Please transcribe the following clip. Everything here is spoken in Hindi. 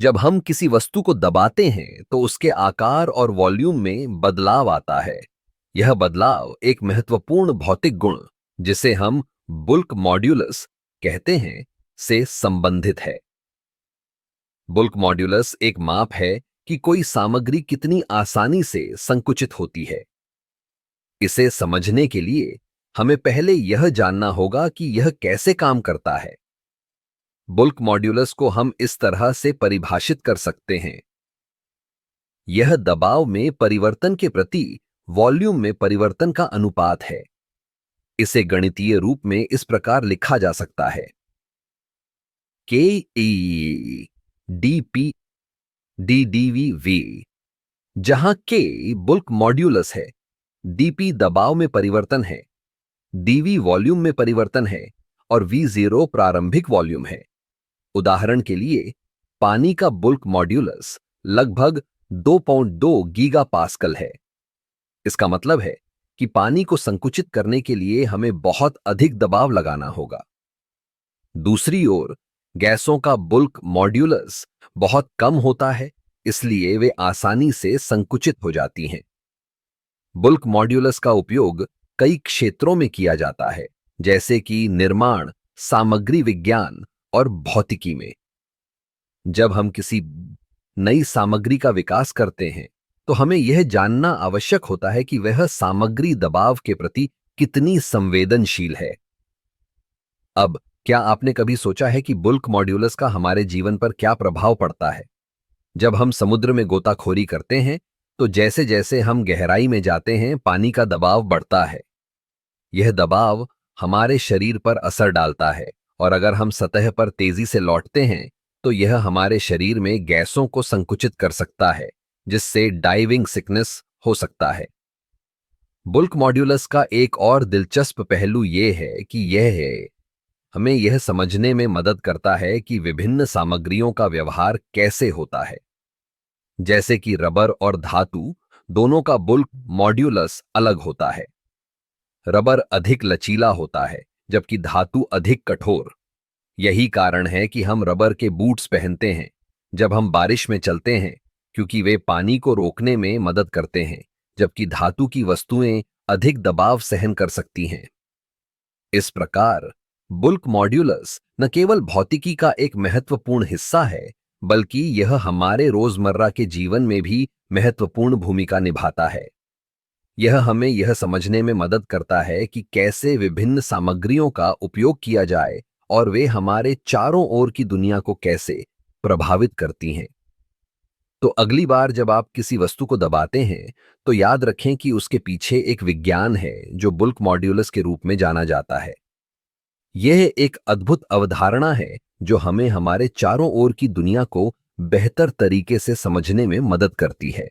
जब हम किसी वस्तु को दबाते हैं तो उसके आकार और वॉल्यूम में बदलाव आता है। यह बदलाव एक महत्वपूर्ण भौतिक गुण, जिसे हम बुल्क मॉड्यूलस कहते हैं, से संबंधित है। बुल्क मॉड्यूलस एक माप है कि कोई सामग्री कितनी आसानी से संकुचित होती है। इसे समझने के लिए हमें पहले यह जानना होगा कि यह कैसे काम करता है। बुल्क मॉड्यूलस को हम इस तरह से परिभाषित कर सकते हैं। यह दबाव में परिवर्तन के प्रति वॉल्यूम में परिवर्तन का अनुपात है। इसे गणितीय रूप में इस प्रकार लिखा जा सकता है: K E D P D D V V, जहां के बुल्क मॉड्यूलस है, डीपी दबाव में परिवर्तन है, डीवी वॉल्यूम में परिवर्तन है और वी जीरो प्रारंभिक वॉल्यूम है। उदाहरण के लिए, पानी का बुल्क मॉड्यूलस लगभग 2.2 गीगा पास्कल है। इसका मतलब है कि पानी को संकुचित करने के लिए हमें बहुत अधिक दबाव लगाना होगा। दूसरी ओर, गैसों का बुल्क मॉड्यूलस बहुत कम होता है, इसलिए वे आसानी से संकुचित हो जाती हैं। बुल्क मॉड्यूलस का उपयोग कई क्षेत्रों में किया जाता है, जैसे कि निर्माण, सामग्री विज्ञान और भौतिकी में। जब हम किसी नई सामग्री का विकास करते हैं, तो हमें यह जानना आवश्यक होता है कि वह सामग्री दबाव के प्रति कितनी संवेदनशील है। अब, क्या आपने कभी सोचा है कि बुल्क मॉड्यूलस का हमारे जीवन पर क्या प्रभाव पड़ता है? जब हम समुद्र में गोताखोरी करते हैं, तो जैसे जैसे हम गहराई में जाते हैं, पानी का दबाव बढ़ता है। यह दबाव हमारे शरीर पर असर डालता है, और अगर हम सतह पर तेजी से लौटते हैं, तो यह हमारे शरीर में गैसों को संकुचित कर सकता है, जिससे डाइविंग सिकनेस हो सकता है। बुल्क मॉड्यूलस का एक और दिलचस्प पहलू यह है कि हमें यह समझने में मदद करता है कि विभिन्न सामग्रियों का व्यवहार कैसे होता है। जैसे कि रबर और धातु, दोनों का बुल्क मॉड्यूलस अलग होता है। रबर अधिक लचीला होता है, जबकि धातु अधिक कठोर। यही कारण है कि हम रबर के बूट्स पहनते हैं जब हम बारिश में चलते हैं, क्योंकि वे पानी को रोकने में मदद करते हैं, जबकि धातु की वस्तुएं अधिक दबाव सहन कर सकती हैं। इस प्रकार, बुल्क मॉड्यूलस न केवल भौतिकी का एक महत्वपूर्ण हिस्सा है, बल्कि यह हमारे रोजमर्रा के जीवन में भी महत्वपूर्ण भूमिका निभाता है। यह हमें यह समझने में मदद करता है कि कैसे विभिन्न सामग्रियों का उपयोग किया जाए और वे हमारे चारों ओर की दुनिया को कैसे प्रभावित करती हैं। तो अगली बार जब आप किसी वस्तु को दबाते हैं, तो याद रखें कि उसके पीछे एक विज्ञान है जो बुल्क मॉड्यूलस के रूप में जाना जाता है। यह एक अद्भुत अवधारणा है जो हमें हमारे चारों ओर की दुनिया को बेहतर तरीके से समझने में मदद करती है।